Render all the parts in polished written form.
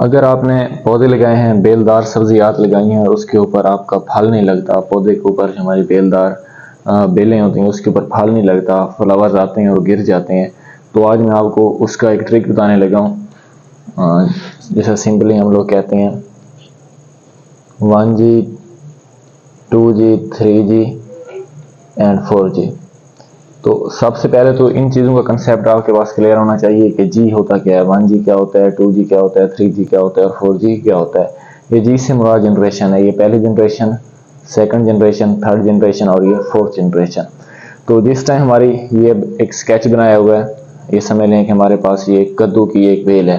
अगर आपने पौधे लगाए हैं, बेलदार सब्जियात लगाई हैं और उसके ऊपर आपका फल नहीं लगता, पौधे के ऊपर जो हमारी बेलदार बेलें होती हैं उसके ऊपर फल नहीं लगता, फ्लावर्स आते हैं और गिर जाते हैं, तो आज मैं आपको उसका एक ट्रिक बताने लगा हूँ। जैसे सिंपली हम लोग कहते हैं 1G 2G 3G and 4G। तो सबसे पहले तो इन चीज़ों का कंसेप्ट आपके पास क्लियर होना चाहिए कि जी होता क्या है, 1G क्या होता है, 2G क्या होता है, 3G क्या होता है और 4G क्या होता है। ये जी से मुराद जनरेशन है, ये पहली generation, second generation, third generation और ये फोर्थ जनरेशन। तो जिस टाइम हमारी ये एक स्केच बनाया हुआ है, ये समझ लें कि हमारे पास ये कद्दू की एक बेल है।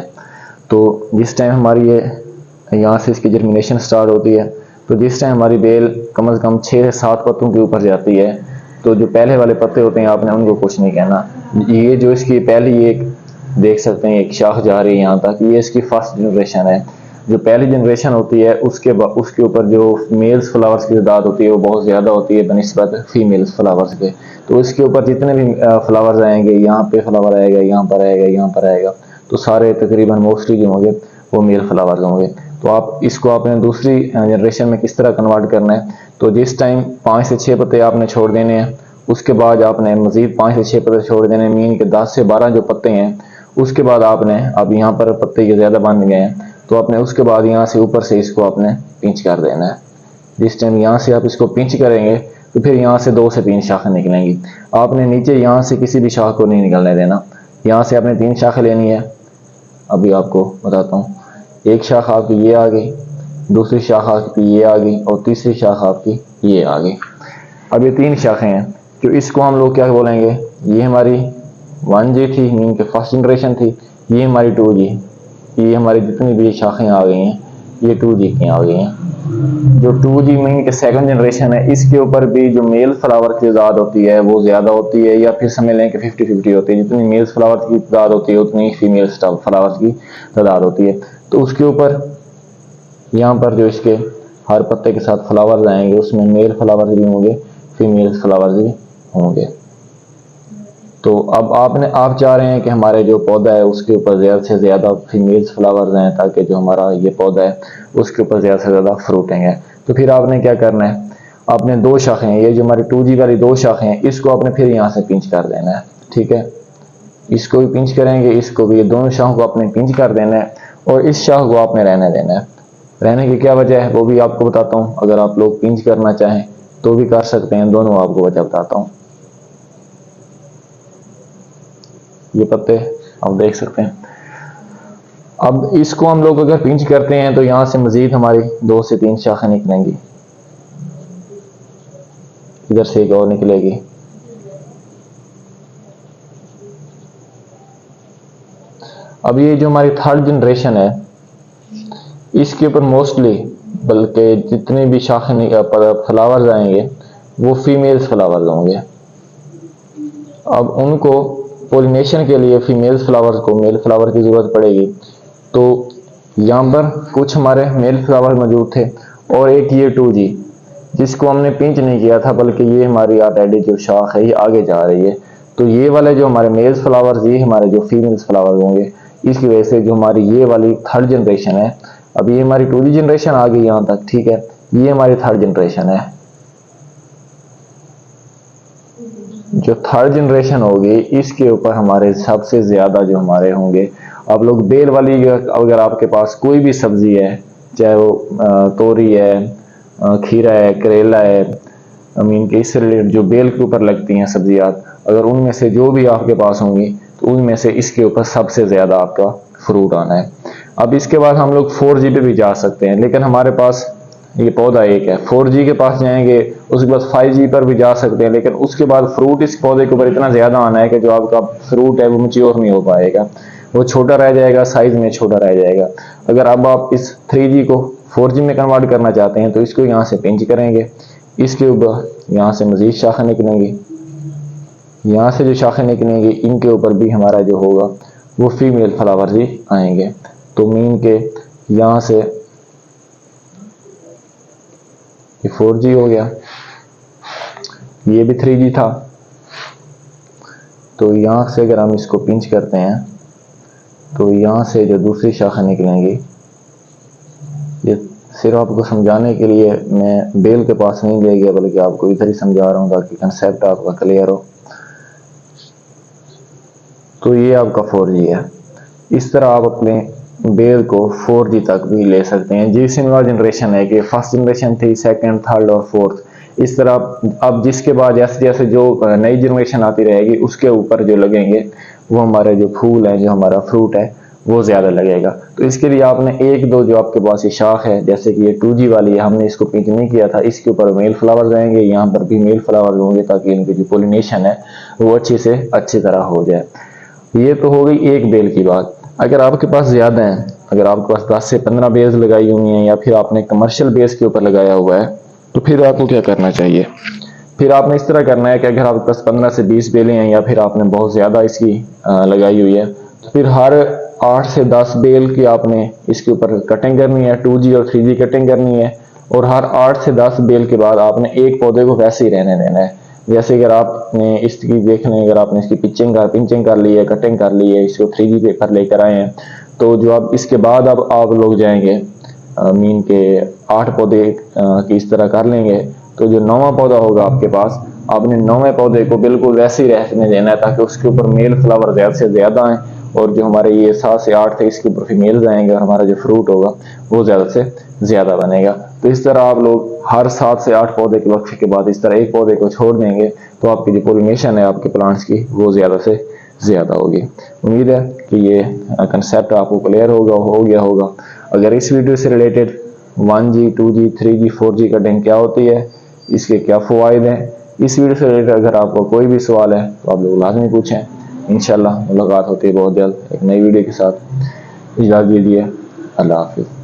तो जिस टाइम हमारी ये यहाँ से इसकी जर्मिनेशन स्टार्ट होती है, तो जिस टाइम हमारी बेल कम से कम 6 से 7 पत्तों के ऊपर जाती है, तो जो पहले वाले पत्ते होते हैं आपने उनको कुछ नहीं कहना। ये जो इसकी पहली एक देख सकते हैं एक शाख जा रही है यहाँ तक, ये इसकी फर्स्ट जनरेशन है। जो पहली जनरेशन होती है उसके ऊपर जो मेल्स फ्लावर्स की तादाद होती है वो बहुत ज़्यादा होती है बनिस्बत फीमेल्स फ्लावर्स के। तो इसके ऊपर जितने भी फ्लावर्स आएंगे, यहाँ पे फ्लावर आएगा, यहाँ पर आएगा, यहाँ पर आएगा, तो सारे तकरीबन मोस्टली जो होंगे वो मेल फ्लावर्स होंगे। तो आप इसको आपने दूसरी जनरेशन में किस तरह कन्वर्ट करना है, तो जिस टाइम 5 से 6 पत्ते आपने छोड़ देने हैं, उसके बाद आपने मज़ीद 5 से 6 पत्ते छोड़ देने हैं, मीन के 10 से 12 जो पत्ते हैं, उसके बाद आपने अब यहाँ पर पत्ते ये ज़्यादा बन गए हैं, तो आपने उसके बाद यहाँ से ऊपर से इसको आपने पिंच कर देना है। जिस टाइम यहाँ से आप इसको पिंच करेंगे तो फिर यहाँ से 2 से 3 शाखें निकलेंगी। आपने नीचे यहाँ से किसी भी शाख को नहीं निकलने देना। यहाँ से आपने 3 शाखें लेनी है, अभी आपको बताता हूँ। एक शाख आपकी ये आ गई, दूसरी शाख आपकी ये आ गई और तीसरी शाख आपकी ये आ गई। अब ये 3 शाखें हैं, तो इसको हम लोग क्या बोलेंगे, ये हमारी 1G थी, मीन के फर्स्ट जनरेशन थी, ये हमारी 2G, ये हमारी जितनी भी शाखें आ गई हैं ये 2G की आ गई हैं। जो 2G मीन के सेकंड जनरेशन है, इसके ऊपर भी जो मेल फ्लावर की तादाद होती है वो ज़्यादा होती है, या फिर समझ लें कि 50-50 होती है। जितनी मेल फ्लावर की तादाद होती है उतनी फीमेल फ्लावर्स की तादाद होती है। तो उसके ऊपर यहाँ पर जो इसके हर पत्ते के साथ फ्लावर्स आएंगे उसमें मेल फ्लावर्स भी होंगे, फीमेल फ्लावर्स भी होंगे। तो अब आप चाह रहे हैं कि हमारे जो पौधा है उसके ऊपर ज़्यादा से ज़्यादा फीमेल्स फ्लावर्स हैं, ताकि जो हमारा ये पौधा है उसके ऊपर ज़्यादा से ज़्यादा फ्रूटिंग है। तो फिर आपने क्या करना है, आपने 2 शाखें हैं, ये जो हमारी 2G वाली 2 शाखें हैं, इसको आपने फिर यहाँ से पिंच कर देना है। ठीक है, इसको भी पिंच करेंगे, इसको भी, ये दोनों शाखों को आपने पिंच कर देना है और इस शाख को आपने रहने देना है। रहने की क्या वजह है वो भी आपको बताता हूँ। अगर आप लोग पिंच करना चाहें तो भी कर सकते हैं, दोनों आपको वजह बताता हूँ। ये पत्ते आप देख सकते हैं। अब इसको हम लोग अगर पिंच करते हैं तो यहाँ से मजीद हमारी 2 से 3 शाखें निकलेंगी, इधर से एक और निकलेगी। अब ये जो हमारी थर्ड जनरेशन है इसके ऊपर मोस्टली, बल्कि जितने भी शाखें फ्लावर्स आएंगे वो फीमेल्स फ्लावर्स होंगे। अब उनको पोलिनेशन के लिए फीमेल्स फ्लावर्स को मेल फ्लावर की ज़रूरत पड़ेगी। तो यहाँ पर कुछ हमारे मेल फ्लावर मौजूद थे और एक ये 2G जिसको हमने पिंच नहीं किया था, बल्कि ये हमारी ऑलरेडी जो शाख है ये आगे जा रही है। तो ये वाले जो हमारे मेल्स फ्लावर्स, ये हमारे जो फीमेल्स फ्लावर्स होंगे। इसकी वजह से जो हमारी ये वाली थर्ड जनरेशन है, अब ये हमारी 2G जनरेशन आ गई यहाँ तक, ठीक है, ये हमारी थर्ड जनरेशन है। जो थर्ड जनरेशन होगी इसके ऊपर हमारे सबसे ज़्यादा जो हमारे होंगे, आप लोग बेल वाली, अगर आपके पास कोई भी सब्ज़ी है, चाहे वो तोरी है, खीरा है, करेला है, मीन के इससे रिलेटेड जो बेल के ऊपर लगती हैं सब्जियात, अगर उनमें से जो भी आपके पास होंगी तो उनमें से इसके ऊपर सबसे ज़्यादा आपका फ्रूट आना है। अब इसके बाद हम लोग 4G पे भी जा सकते हैं, लेकिन हमारे पास ये पौधा एक है। 4G के पास जाएंगे, उसके बाद 5G पर भी जा सकते हैं, लेकिन उसके बाद फ्रूट इस पौधे के ऊपर इतना ज़्यादा आना है कि जो आपका फ्रूट है वो मैच्योर नहीं हो पाएगा, वो छोटा रह जाएगा, साइज में छोटा रह जाएगा। अगर अब आप इस 3G को 4G में कन्वर्ट करना चाहते हैं तो इसको यहाँ से पिंच करेंगे, इसके ऊपर यहाँ से मज़ीद शाखें निकलेंगी, यहाँ से जो शाखें निकलेंगी इनके ऊपर भी हमारा जो होगा वो फीमेल फ्लावर्स ही आएंगे। तो मीन के यहाँ से ये 4G हो गया, ये भी 3G था। तो यहाँ से अगर हम इसको पिंच करते हैं तो यहाँ से जो दूसरी शाखें निकलेंगी ये सिर्फ आपको समझाने के लिए मैं बेल के पास नहीं ले गया, बल्कि आपको इधर ही समझा रहा हूँ ताकि कंसेप्ट आपका क्लियर हो। तो ये आपका 4G है। इस तरह आप अपने बेल को 4G तक भी ले सकते हैं। जी सिमिलर जनरेशन है कि फर्स्ट जनरेशन थी, सेकंड, थर्ड और फोर्थ, इस तरह अब जिसके बाद जैसे जैसे जो नई जनरेशन आती रहेगी उसके ऊपर जो लगेंगे वो हमारे जो फूल हैं, जो हमारा फ्रूट है वो ज़्यादा लगेगा। तो इसके लिए आपने एक दो जो आपके पास ये शाख है, जैसे कि ये 2G वाली है, हमने इसको पिंच नहीं किया था, इसके ऊपर मेल फ्लावर्स आएंगे, यहाँ पर भी मेल फ्लावर्स होंगे ताकि इनकी जो पोलिनेशन है वो अच्छी तरह हो जाए। ये तो हो गई एक बेल की बात। अगर आपके पास ज़्यादा है, अगर आपके पास 10 से 15 बेल्स लगाई हुई हैं या फिर आपने कमर्शियल बेस के ऊपर लगाया हुआ है, तो फिर आपको क्या करना चाहिए? फिर आपने इस तरह करना है कि अगर आपके पास 15 से 20 बेलें हैं या फिर आपने बहुत ज़्यादा इसकी लगाई हुई है, तो फिर हर 8 से 10 बेल की आपने इसके ऊपर कटिंग करनी है, 2G और 3G कटिंग करनी है, और हर 8 से 10 बेल के बाद आपने एक पौधे को वैसे ही रहने देना है। जैसे अगर आपने इसकी देख लें, अगर आपने इसकी पिंचिंग कर ली है, कटिंग कर ली है, इसको 3G पेपर लेकर आए हैं, तो जो आप इसके बाद अब आप लोग जाएंगे मीन के 8 पौधे की इस तरह कर लेंगे, तो जो 9वां पौधा होगा आपके पास, आपने 9वें पौधे को बिल्कुल वैसे ही रहने देना है ताकि उसके ऊपर मेल फ्लावर ज़्यादा से ज़्यादा आए, और जो हमारे ये 7 से 8 थे इसके ऊपर फीमेल्स आएंगे और हमारा जो फ्रूट होगा वो ज़्यादा से ज़्यादा बनेगा। तो इस तरह आप लोग हर 7 से 8 पौधे के वक्त के बाद इस तरह एक पौधे को छोड़ देंगे, तो आपकी जो पोलिनेशन है आपके प्लांट्स की वो ज़्यादा से ज़्यादा होगी। उम्मीद है कि ये कंसेप्ट आपको क्लियर हो गया होगा। अगर इस वीडियो से related 1G, 2G, 3G, 4G cutting क्या होती है, इसके क्या फ़वाइद हैं, इस वीडियो से रिलेटेड अगर आपको कोई भी सवाल है तो आप लोग लाजमी पूछें। इंशाल्लाह मुलाकात होती है बहुत जल्द एक नई वीडियो के साथ। इजाज़त दीजिए। अल्लाह हाफिज़।